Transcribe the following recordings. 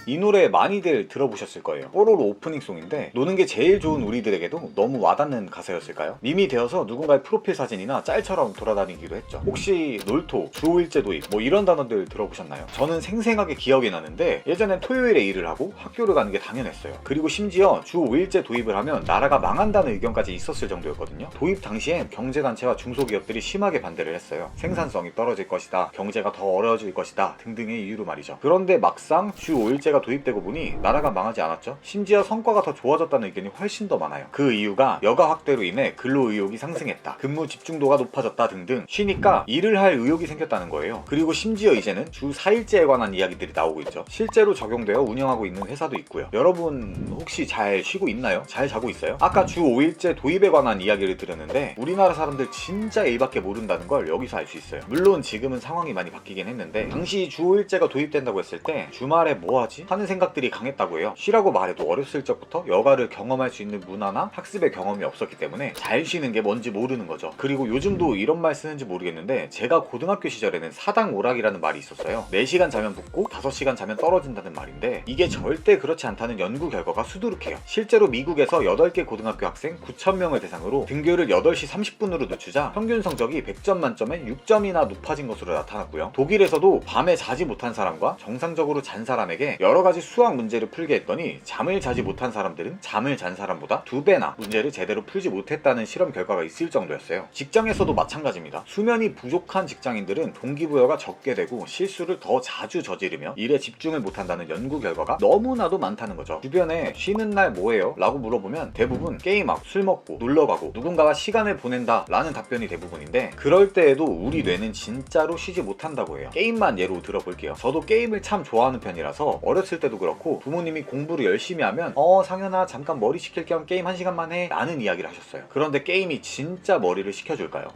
이 노래 많이들 들어보셨을 거예요. 뽀로로 오프닝송인데 노는 게 제일 좋은 우리들에게도 너무 와닿는 가사였을까요? 밈이 되어서 누군가의 프로필 사진이나 짤처럼 돌아다니기도 했죠. 혹시 놀토, 주 5일제 도입 뭐 이런 단어들 들어보셨나요? 저는 생생하게 기억이 나는데 예전엔 토요일에 일을 하고 학교를 가는 게 당연했어요. 그리고 심지어 주 5일제 도입을 하면 나라가 망한다는 의견까지 있었을 정도였거든요. 도입 당시엔 경제단체와 중소기업들이 심하게 반대를 했어요. 생산성이 떨어질 것이다, 경제가 더 어려워질 것이다 등등의 이유로 말이죠. 그런데 막상 주 5일제가 도입되고 보니 나라가 망하지 않았죠. 심지어 성과가 더 좋아졌다는 의견이 훨씬 더 많아요. 그 이유가 여가 확대로 인해 근로 의욕이 상승했다, 근무 집중도가 높아졌다 등등 쉬니까 일을 할 의욕이 생겼다는 거예요. 그리고 심지어 이제는 주 4일제에 관한 이야기들이 나오고 있죠. 실제로 적용되어 운영하고 있는 회사도 있고요. 여러분 혹시 잘 쉬고 있나요? 잘 자고 있어요? 아까 주 5일제 도입에 관한 이야기를 드렸는데 우리나라 사람들 진짜 일밖에 모른다는 걸 여기서 알 수 있어요. 물론 지금은 상황이 많이 바뀌긴 했는데 당시 주 5일제가 도입된다고 했을 때 주말에 뭐 하지? 하는 생각들이 강했다고 해요. 쉬라고 말해도 어렸을 적부터 여가를 경험할 수 있는 문화나 학습의 경험이 없었기 때문에 잘 쉬는 게 뭔지 모르는 거죠. 그리고 요즘도 이런 말 쓰는지 모르겠는데 제가 고등학교 시절에는 사당 오락이라는 말이 있었어요. 4시간 자면 붙고 5시간 자면 떨어진다는 말인데 이게 절대 그렇지 않다는 연구 결과가 수두룩해요. 실제로 미국에서 8개 고등학교 학생 9,000명을 대상으로 등교를 8시 30분으로 늦추자 평균 성적이 100점 만점에 6점이나 높아진 것으로 나타났고요. 독일에서도 밤에 자지 못한 사람과 정상적으로 잔 사람에게 여러가지 수학 문제를 풀게 했더니 잠을 자지 못한 사람들은 잠을 잔 사람보다 2배나 문제를 제대로 풀지 못했다는 실험 결과가 있을 정도였어요. 직장에서도 마찬가지입니다. 수면이 부족한 직장인들은 동기부여가 적게 되고 실수를 더 자주 저지르며 일에 집중을 못한다는 연구 결과가 너무나도 많다는 거죠. 주변에 쉬는 날 뭐해요? 라고 물어보면 대부분 게임하고 술 먹고 놀러가고 누군가와 시간을 보낸다 라는 답변이 대부분인데 그럴 때에도 우리 뇌는 진짜로 쉬지 못한다고 해요. 게임만 예로 들어볼게요. 저도 게임을 참 좋아하는 편이라서 어렸을 때도 그렇고 부모님이 공부를 열심히 하면 상현아 잠깐 머리 식힐 겸 게임 1시간만 해 라는 이야기를 하셨어요. 그런데 게임이 진짜 머리를 식혀줄까요?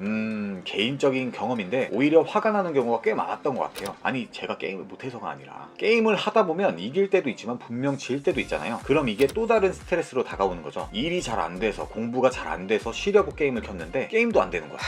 개인적인 경험인데 오히려 화가 나는 경우가 꽤 많았던 것 같아요. 아니 제가 게임을 못해서가 아니라 게임을 하다 보면 이길 때도 있지만 분명 질 때도 있잖아요. 그럼 이게 또 다른 스트레스로 다가오는 거죠. 일이 잘 안 돼서 공부가 잘 안 돼서 쉬려고 게임을 켰는데 게임도 안 되는 거야.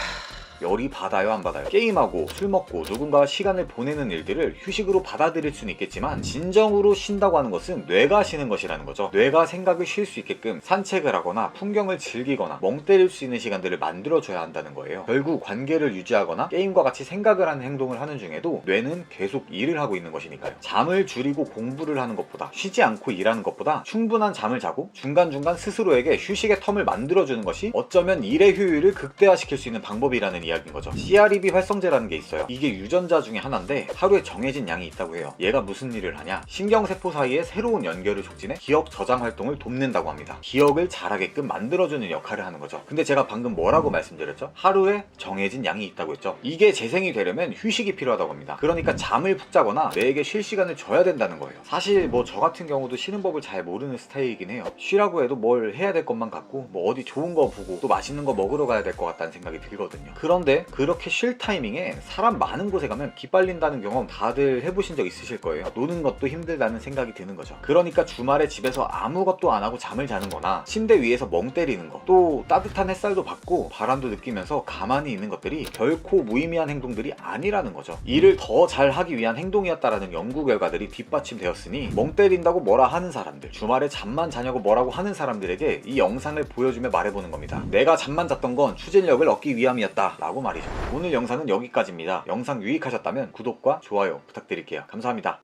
열이 받아요 안 받아요? 게임하고 술 먹고 누군가와 시간을 보내는 일들을 휴식으로 받아들일 수는 있겠지만 진정으로 쉰다고 하는 것은 뇌가 쉬는 것이라는 거죠. 뇌가 생각을 쉴 수 있게끔 산책을 하거나 풍경을 즐기거나 멍 때릴 수 있는 시간들을 만들어줘야 한다는 거예요. 결국 관계를 유지하거나 게임과 같이 생각을 하는 행동을 하는 중에도 뇌는 계속 일을 하고 있는 것이니까요. 잠을 줄이고 공부를 하는 것보다 쉬지 않고 일하는 것보다 충분한 잠을 자고 중간중간 스스로에게 휴식의 텀을 만들어주는 것이 어쩌면 일의 효율을 극대화시킬 수 있는 방법이라는 이야기인 거죠. CREB 활성제라는 게 있어요. 이게 유전자 중에 하나인데 하루에 정해진 양이 있다고 해요. 얘가 무슨 일을 하냐? 신경세포 사이의 새로운 연결을 촉진해 기억 저장 활동을 돕는다고 합니다. 기억을 잘하게끔 만들어주는 역할을 하는 거죠. 근데 제가 방금 뭐라고 말씀드렸죠? 하루에 정해진 양이 있다고 했죠. 이게 재생이 되려면 휴식이 필요하다고 합니다. 그러니까 잠을 푹 자거나 뇌에게 쉴 시간을 줘야 된다는 거예요. 사실 뭐 저 같은 경우도 쉬는 법을 잘 모르는 스타일이긴 해요. 쉬라고 해도 뭘 해야 될 것만 같고 뭐 어디 좋은 거 보고 또 맛있는 거 먹으러 가야 될 것 같다는 생각이 들거든요. 그런데 그렇게 쉴 타이밍에 사람 많은 곳에 가면 기빨린다는 경험 다들 해보신 적 있으실 거예요. 노는 것도 힘들다는 생각이 드는 거죠. 그러니까 주말에 집에서 아무것도 안 하고 잠을 자는 거나 침대 위에서 멍 때리는 거, 또 따뜻한 햇살도 받고 바람도 느끼면서 가만히 있는 것들이 결코 무의미한 행동들이 아니라는 거죠. 일을 더 잘하기 위한 행동이었다라는 연구 결과들이 뒷받침되었으니 멍 때린다고 뭐라 하는 사람들, 주말에 잠만 자냐고 뭐라고 하는 사람들에게 이 영상을 보여주며 말해보는 겁니다. 내가 잠만 잤던 건 추진력을 얻기 위함이었다 라고 말이죠. 오늘 영상은 여기까지입니다. 영상 유익하셨다면 구독과 좋아요 부탁드릴게요. 감사합니다.